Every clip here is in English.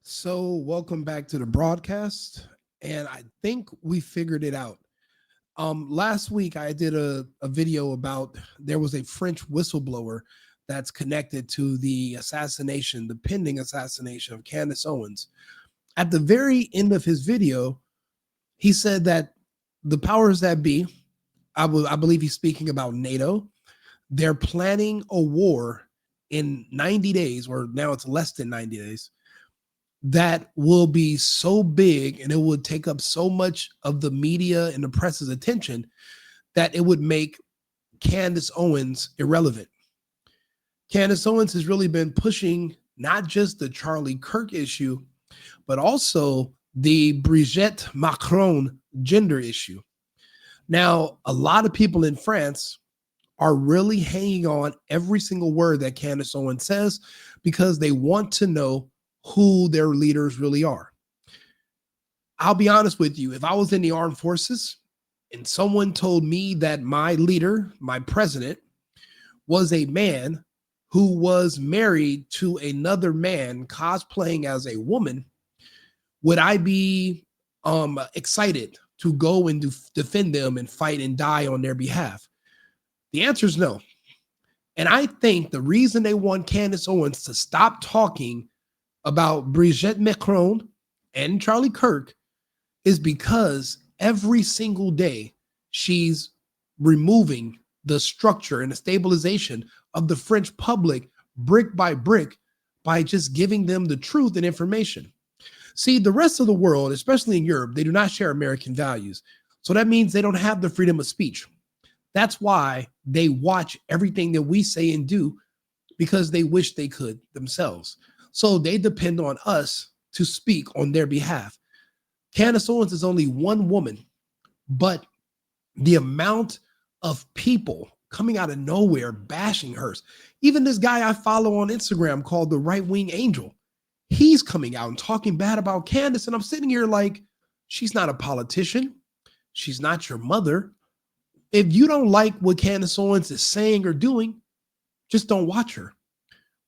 So, welcome back to the broadcast. And I think we figured it out. Last week, I did a video about there was a French whistleblower that's connected to the assassination, the pending assassination of Candace Owens. At the very end of his video, he said that the powers that be, I believe he's speaking about NATO, they're planning a war in 90 days, or now it's less than 90 days, that will be so big and it would take up so much of the media and the press's attention that it would make Candace Owens irrelevant. Candace Owens has really been pushing not just the Charlie Kirk issue, but also the Brigitte Macron gender issue. Now, a lot of people in France are really hanging on every single word that Candace Owens says because they want to know who their leaders really are. I'll be honest with you. If I was in the armed forces and someone told me that my leader, my president, was a man who was married to another man cosplaying as a woman, would I be excited to go and defend them and fight and die on their behalf? The answer is no. And I think the reason they want Candace Owens to stop talking about Brigitte Macron and Charlie Kirk is because every single day she's removing the structure and the stabilization of the French public brick by brick by just giving them the truth and information. See, the rest of the world, especially in Europe, they do not share American values. So that means they don't have the freedom of speech. That's why they watch everything that we say and do because they wish they could themselves. So they depend on us to speak on their behalf. Candace Owens is only one woman, but the amount of people coming out of nowhere bashing hers. Even this guy I follow on Instagram called the Right Wing Angel, he's coming out and talking bad about Candace. And I'm sitting here like, she's not a politician. She's not your mother. If you don't like what Candace Owens is saying or doing, just don't watch her.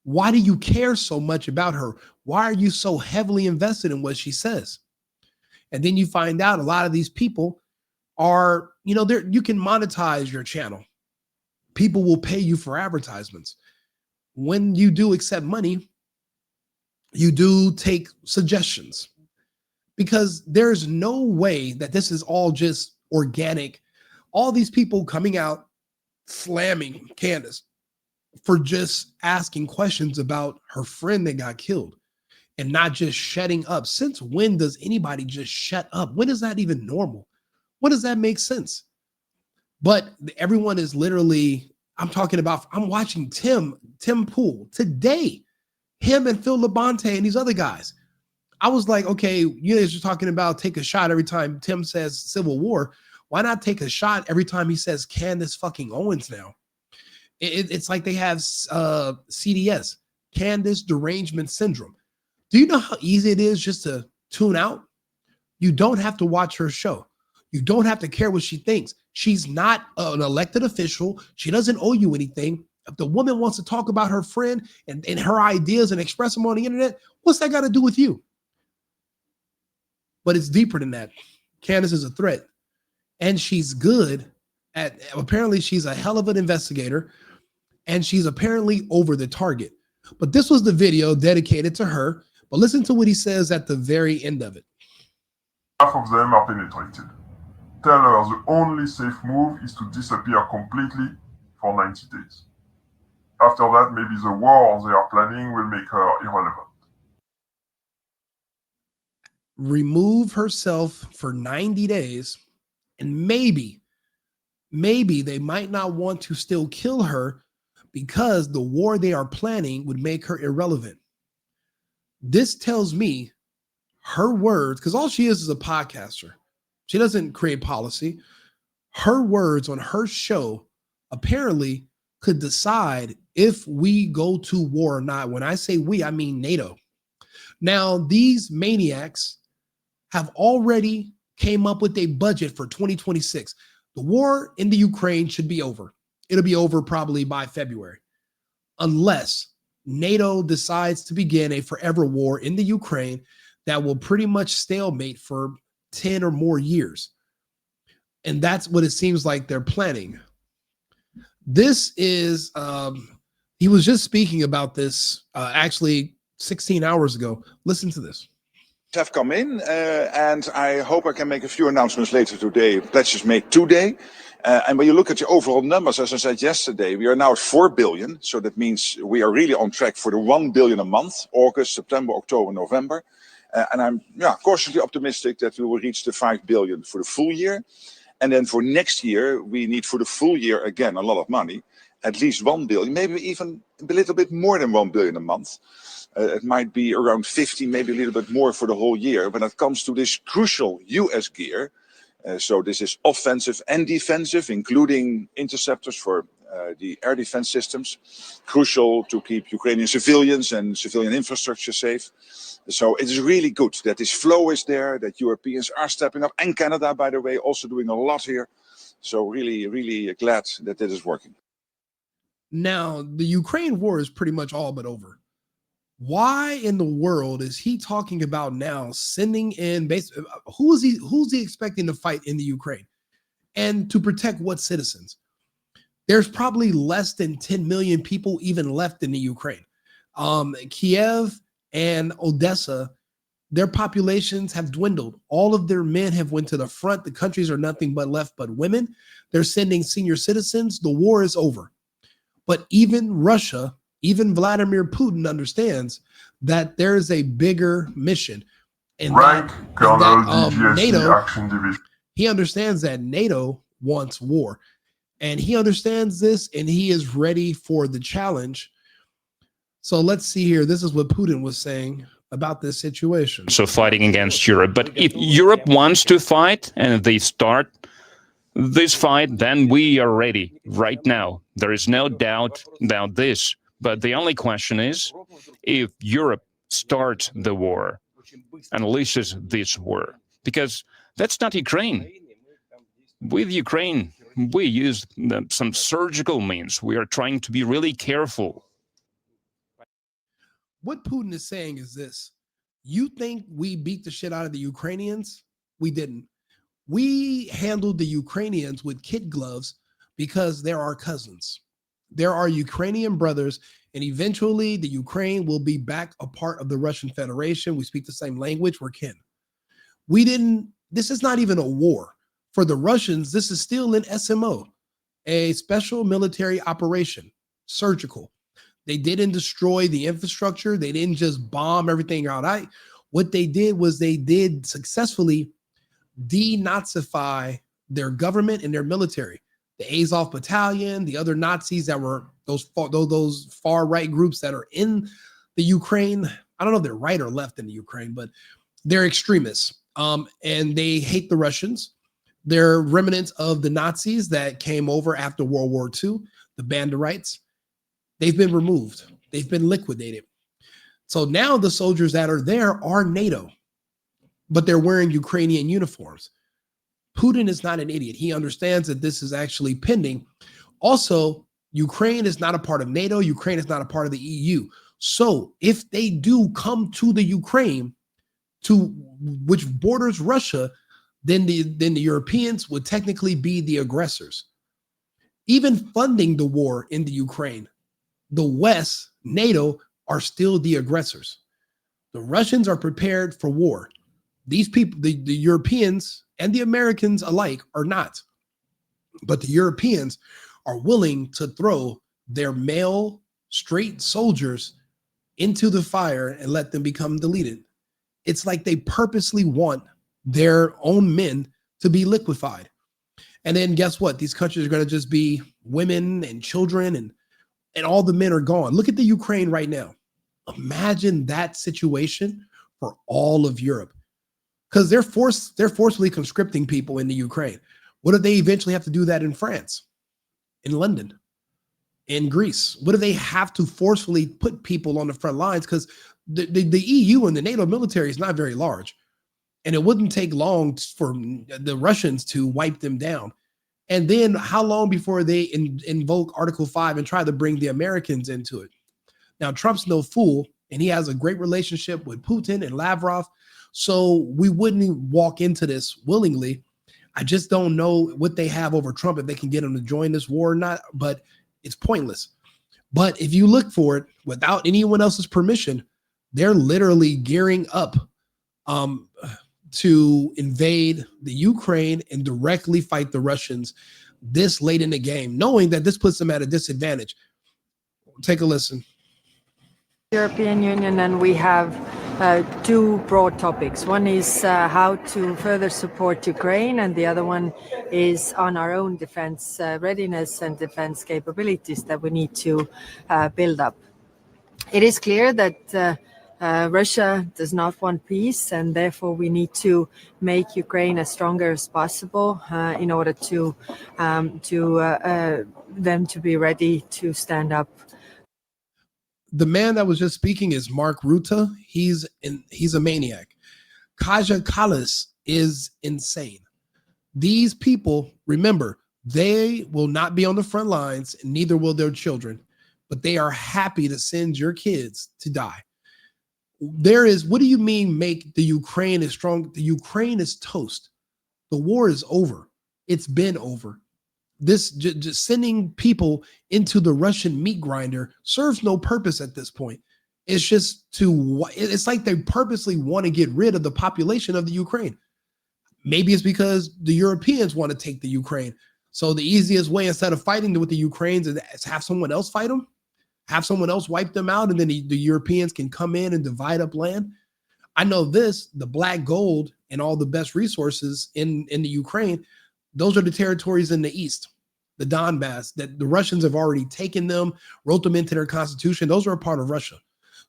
Why do you care so much about her? Why are you so heavily invested in what she says? And then you find out a lot of these people are, you can monetize your channel. People will pay you for advertisements. When you do accept money, you do take suggestions because there's no way that this is all just organic. All these people coming out slamming Candace for just asking questions about her friend that got killed and not just shutting up. Since when does anybody just shut up? When is that even normal? When does that make sense? But everyone is literally, I'm watching Tim Pool today, him and Phil Labonte and these other guys. I was like, okay, you guys are talking about take a shot every time Tim says Civil War. Why not take a shot every time he says Candace fucking Owens now? It's like they have CDS, Candace Derangement Syndrome. Do you know how easy it is just to tune out? You don't have to watch her show. You don't have to care what she thinks. She's not an elected official. She doesn't owe you anything. If the woman wants to talk about her friend and her ideas and express them on the internet, what's that got to do with you? But it's deeper than that. Candace is a threat. And she's good at, apparently she's a hell of an investigator. And she's apparently over the target. But this was the video dedicated to her. But listen to what he says at the very end of it. Half of them are penetrated. Tell her the only safe move is to disappear completely for 90 days. After that, maybe the war they are planning will make her irrelevant. Remove herself for 90 days, and maybe they might not want to still kill her because the war they are planning would make her irrelevant. This tells me her words, because all she is a podcaster. She doesn't create policy. Her words on her show apparently could decide if we go to war or not. When I say we, I mean NATO. Now, these maniacs have already came up with a budget for 2026. The war in the Ukraine should be over. It'll be over probably by February, unless NATO decides to begin a forever war in the Ukraine that will pretty much stalemate for 10 or more years. And that's what it seems like they're planning. This is, he was just speaking about this actually 16 hours ago. Listen to this. Have come in, and I hope I can make a few announcements later today. Pledges made today. And when you look at the overall numbers, as I said yesterday, we are now at 4 billion. So that means we are really on track for the 1 billion a month, August, September, October, November. And I'm cautiously optimistic that we will reach the 5 billion for the full year. And then for next year, we need for the full year, again, a lot of money, at least 1 billion, maybe even a little bit more than 1 billion a month. It might be around 50, maybe a little bit more for the whole year. When it comes to this crucial US gear, so this is offensive and defensive, including interceptors for the air defense systems, crucial to keep Ukrainian civilians and civilian infrastructure safe. So it is really good that this flow is there, that Europeans are stepping up, and Canada, by the way, also doing a lot here. So really, really glad that this is working. Now, the Ukraine war is pretty much all but over. Why in the world is he talking about now sending in who's he expecting to fight in the Ukraine and to protect what citizens? There's probably less than 10 million people even left in the Ukraine. Kiev and Odessa, their populations have dwindled. All of their men have went to the front. The countries are nothing but left but women. They're sending senior citizens. The war is over. But even Russia, even Vladimir Putin understands that there is a bigger mission. And Rank Colonel DGSC NATO, Action Division. He understands that NATO wants war. And he understands this, and he is ready for the challenge. So let's see here. This is what Putin was saying about this situation. So fighting against Europe. But if Europe wants to fight and they start this fight, then we are ready right now. There is no doubt about this. But the only question is, if Europe starts the war, unleashes this war, because that's not Ukraine. With Ukraine, we use some surgical means. We are trying to be really careful. What Putin is saying is this. You think we beat the shit out of the Ukrainians? We didn't. We handled the Ukrainians with kid gloves because they're our cousins. There are Ukrainian brothers, and eventually the Ukraine will be back a part of the Russian Federation. We speak the same language. We're kin. This is not even a war. For the Russians, this is still an SMO, a special military operation, surgical. They didn't destroy the infrastructure. They didn't just bomb everything out. What they did was they did successfully denazify their government and their military. The Azov Battalion, the other Nazis that were those far right groups that are in the Ukraine. I don't know if they're right or left in the Ukraine, but they're extremists. And they hate the Russians. They're remnants of the Nazis that came over after World War II, the Banderites. They've been removed. They've been liquidated. So now the soldiers that are there are NATO, but they're wearing Ukrainian uniforms. Putin is not an idiot. He understands that this is actually pending. Also, Ukraine is not a part of NATO. Ukraine is not a part of the EU. So if they do come to the Ukraine, to which borders Russia, then the Europeans would technically be the aggressors. Even funding the war in the Ukraine, the West, NATO, are still the aggressors. The Russians are prepared for war. These people, the Europeans and the Americans alike, are not. But the Europeans are willing to throw their male, straight soldiers into the fire and let them become deleted. It's like they purposely want their own men to be liquefied. And then guess what? These countries are going to just be women and children, and all the men are gone. Look at the Ukraine right now. Imagine that situation for all of Europe, because they're forcibly conscripting people in the Ukraine. What if they eventually have to do that in France, in London, in Greece? What if they have to forcefully put people on the front lines? Because the EU and the NATO military is not very large, and it wouldn't take long for the Russians to wipe them down. And then how long before they invoke Article 5 and try to bring the Americans into it? Now, Trump's no fool, and he has a great relationship with Putin and Lavrov. So we wouldn't walk into this willingly. I just don't know what they have over Trump, if they can get him to join this war or not, but it's pointless. But if you look for it without anyone else's permission, they're literally gearing up to invade the Ukraine and directly fight the Russians this late in the game, knowing that this puts them at a disadvantage. Take a listen. European Union, and we have two broad topics. One is how to further support Ukraine, and the other one is on our own defense readiness and defense capabilities that we need to build up. It is clear that Russia does not want peace, and therefore we need to make Ukraine as stronger as possible in order to them to be ready to stand up. The man that was just speaking is Mark Rutte. He's a maniac. Kaja Kallas is insane. These people, remember, they will not be on the front lines, and neither will their children, but they are happy to send your kids to die. What do you mean make the Ukraine is strong? The Ukraine is toast. The war is over. It's been over. This just sending people into the Russian meat grinder serves no purpose at this point. It's just it's like they purposely want to get rid of the population of the Ukraine. Maybe it's because the Europeans want to take the Ukraine. So the easiest way, instead of fighting with the Ukrainians, is have someone else fight them, have someone else wipe them out, and then the Europeans can come in and divide up land. I know this, the black gold and all the best resources in the Ukraine, those are the territories in the east, the Donbass, that the Russians have already taken them, wrote them into their constitution. Those are a part of Russia.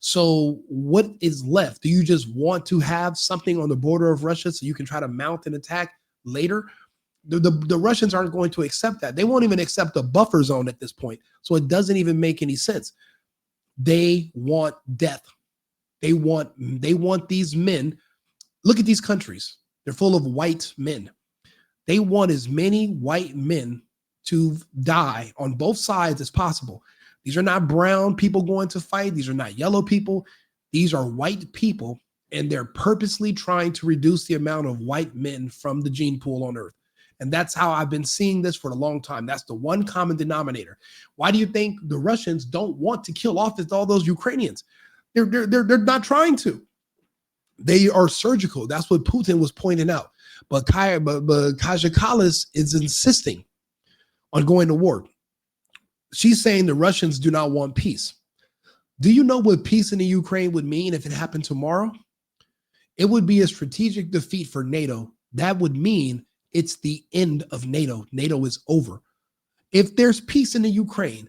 So what is left? Do you just want to have something on the border of Russia so you can try to mount an attack later? The Russians aren't going to accept that. They won't even accept a buffer zone at this point. So it doesn't even make any sense. They want death. They want these men. Look at these countries. They're full of white men. They want as many white men to die on both sides as possible. These are not brown people going to fight. These are not yellow people. These are white people, and they're purposely trying to reduce the amount of white men from the gene pool on Earth. And that's how I've been seeing this for a long time. That's the one common denominator. Why do you think the Russians don't want to kill off all those Ukrainians? They're not trying to. They are surgical. That's what Putin was pointing out. But Kaja Kallas is insisting on going to war. She's saying the Russians do not want peace. Do you know what peace in the Ukraine would mean if it happened tomorrow? It would be a strategic defeat for NATO. That would mean it's the end of NATO. NATO is over. If there's peace in the Ukraine,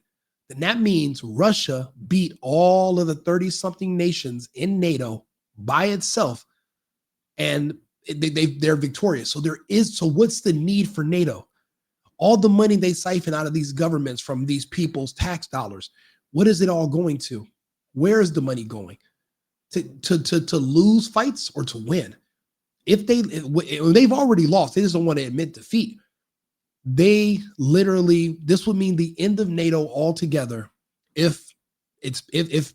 then that means Russia beat all of the 30-something nations in NATO by itself, and they're victorious. So what's the need for NATO? All the money they siphon out of these governments from these people's tax dollars, what is it all going to? Where is the money going? To lose fights or to win? If they've already lost, they just don't want to admit defeat. This would mean the end of NATO altogether if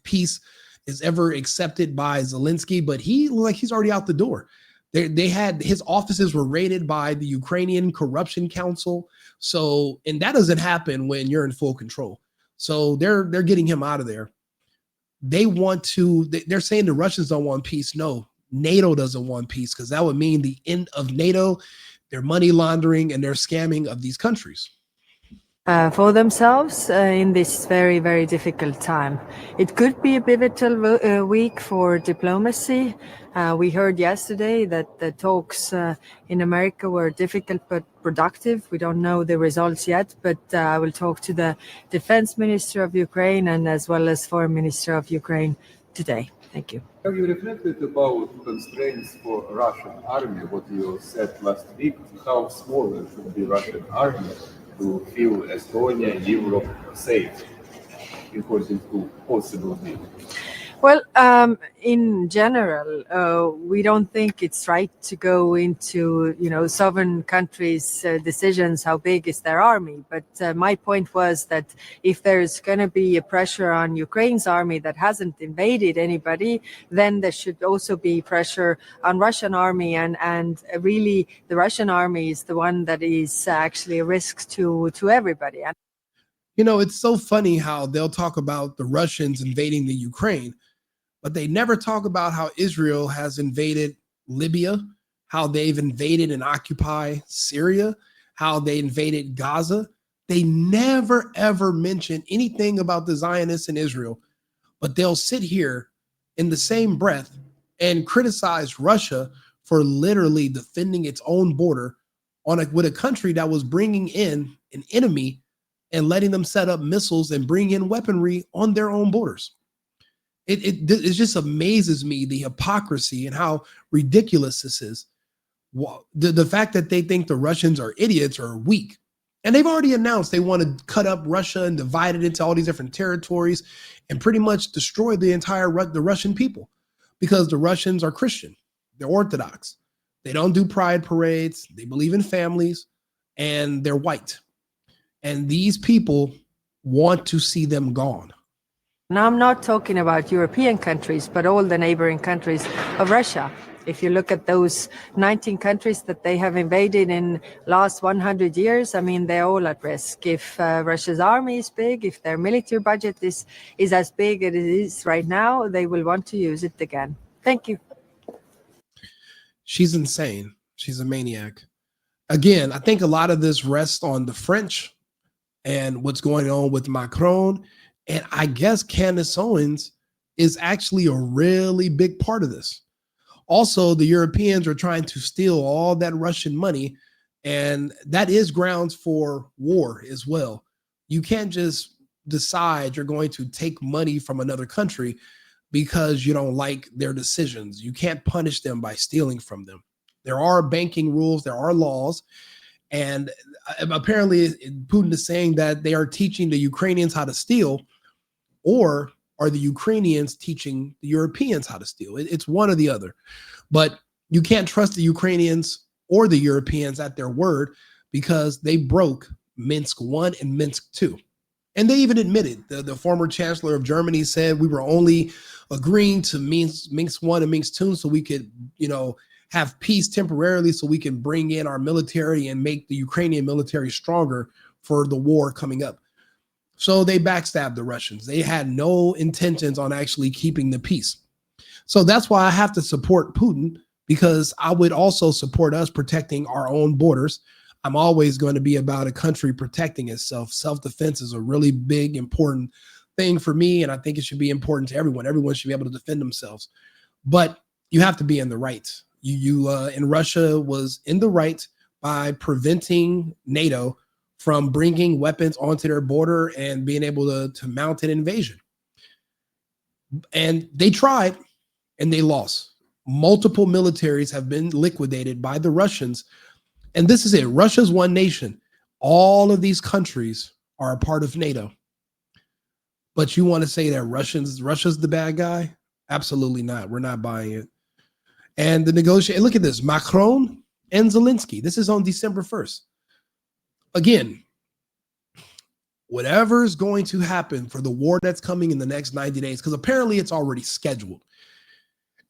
peace is ever accepted by Zelensky, but he's already out the door. They had his offices were raided by the Ukrainian Corruption Council. So, and that doesn't happen when you're in full control. So they're getting him out of there. They're saying the Russians don't want peace. No, NATO doesn't want peace, because that would mean the end of NATO, their money laundering and their scamming of these countries. For themselves in this very, very difficult time. It could be a pivotal week for diplomacy. We heard yesterday that the talks in America were difficult but productive. We don't know the results yet, but I will talk to the defense minister of Ukraine and as well as foreign minister of Ukraine today. Thank you. Have you reflected about constraints for Russian army, what you said last week? How small should be Russian army to feel Estonia, Europe safe, according to possible deal? Well, in general, we don't think it's right to go into, sovereign countries' decisions, how big is their army. But my point was that if there's going to be a pressure on Ukraine's army that hasn't invaded anybody, then there should also be pressure on Russian army. And really, the Russian army is the one that is actually a risk to everybody. It's so funny how they'll talk about the Russians invading the Ukraine, but they never talk about how Israel has invaded Libya, how they've invaded and occupied Syria, how they invaded Gaza. They never, ever mention anything about the Zionists in Israel, but they'll sit here in the same breath and criticize Russia for literally defending its own border with a country that was bringing in an enemy and letting them set up missiles and bring in weaponry on their own borders. It just amazes me, the hypocrisy and how ridiculous this is. The fact that they think the Russians are idiots or weak. And they've already announced they want to cut up Russia and divide it into all these different territories and pretty much destroy the Russian people, because the Russians are Christian. They're Orthodox. They don't do pride parades. They believe in families, and they're white. And these people want to see them gone. Now, I'm not talking about European countries, but all the neighboring countries of Russia. If you look at those 19 countries that they have invaded in last 100 years, I mean, they're all at risk. If Russia's army is big, if their military budget is as big as it is right now, they will want to use it again. Thank you. She's insane. She's a maniac. Again, I think a lot of this rests on the French and what's going on with Macron. And I guess Candace Owens is actually a really big part of this. Also, the Europeans are trying to steal all that Russian money, and that is grounds for war as well. You can't just decide you're going to take money from another country because you don't like their decisions. You can't punish them by stealing from them. There are banking rules, there are laws, and apparently Putin is saying that they are teaching the Ukrainians how to steal, or are the Ukrainians teaching the Europeans how to steal? It's one or the other. But you can't trust the Ukrainians or the Europeans at their word, because they broke Minsk 1 and Minsk 2. And they even admitted, the former chancellor of Germany said we were only agreeing to Minsk 1 and Minsk 2 so we could, have peace temporarily, so we can bring in our military and make the Ukrainian military stronger for the war coming up. So they backstabbed the Russians. They had no intentions on actually keeping the peace. So that's why I have to support Putin, because I would also support us protecting our own borders. I'm always going to be about a country protecting itself. Self-defense is a really big, important thing for me, and I think it should be important to everyone. Everyone should be able to defend themselves. But you have to be in the right. In Russia was in the right by preventing NATO from bringing weapons onto their border and being able to mount an invasion. And they tried, and they lost. Multiple militaries have been liquidated by the Russians. And this is it. Russia's one nation. All of these countries are a part of NATO. But you want to say that Russia's the bad guy? Absolutely not. We're not buying it. And the negotiation, look at this, Macron and Zelensky. This is on December 1st. Again, whatever is going to happen for the war that's coming in the next 90 days, because apparently it's already scheduled.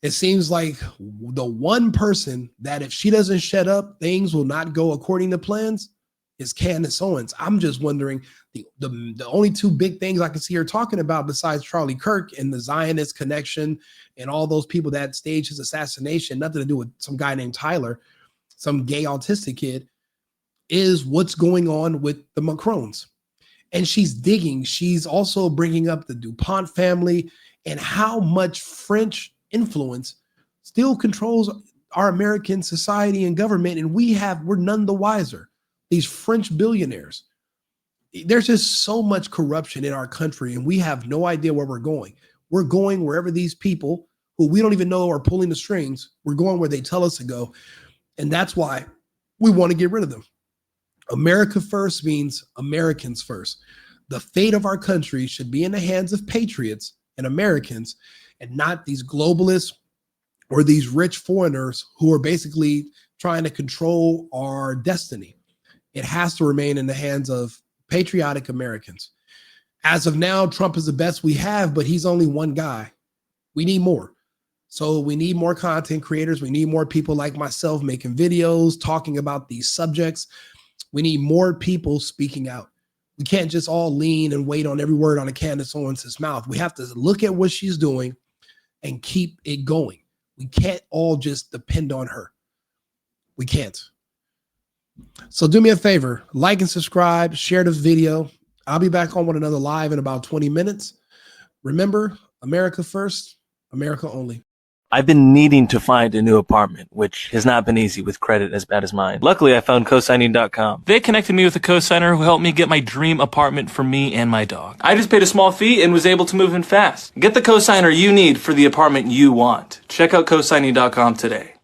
It seems like the one person that if she doesn't shut up, things will not go according to plans is Candace Owens. I'm just wondering, the only two big things I can see her talking about besides Charlie Kirk and the Zionist connection and all those people that staged his assassination, nothing to do with some guy named Tyler, some gay autistic kid, is what's going on with the Macrons. And she's digging. She's also bringing up the DuPont family and how much French influence still controls our American society and government. And we're none the wiser. These French billionaires. There's just so much corruption in our country, and we have no idea where we're going. We're going wherever these people who we don't even know are pulling the strings, we're going where they tell us to go. And that's why we want to get rid of them. America first means Americans first. The fate of our country should be in the hands of patriots and Americans, and not these globalists or these rich foreigners who are basically trying to control our destiny. It has to remain in the hands of patriotic Americans. As of now, Trump is the best we have, but he's only one guy. We need more. So we need more content creators. We need more people like myself making videos, talking about these subjects. We need more people speaking out. We can't just all lean and wait on every word on a Candace Owens' mouth. We have to look at what she's doing and keep it going. We can't all just depend on her. We can't. So do me a favor, like and subscribe, share the video. I'll be back on with another live in about 20 minutes. Remember, America first, America only. I've been needing to find a new apartment, which has not been easy with credit as bad as mine. Luckily, I found cosigning.com. They connected me with a cosigner who helped me get my dream apartment for me and my dog. I just paid a small fee and was able to move in fast. Get the cosigner you need for the apartment you want. Check out cosigning.com today.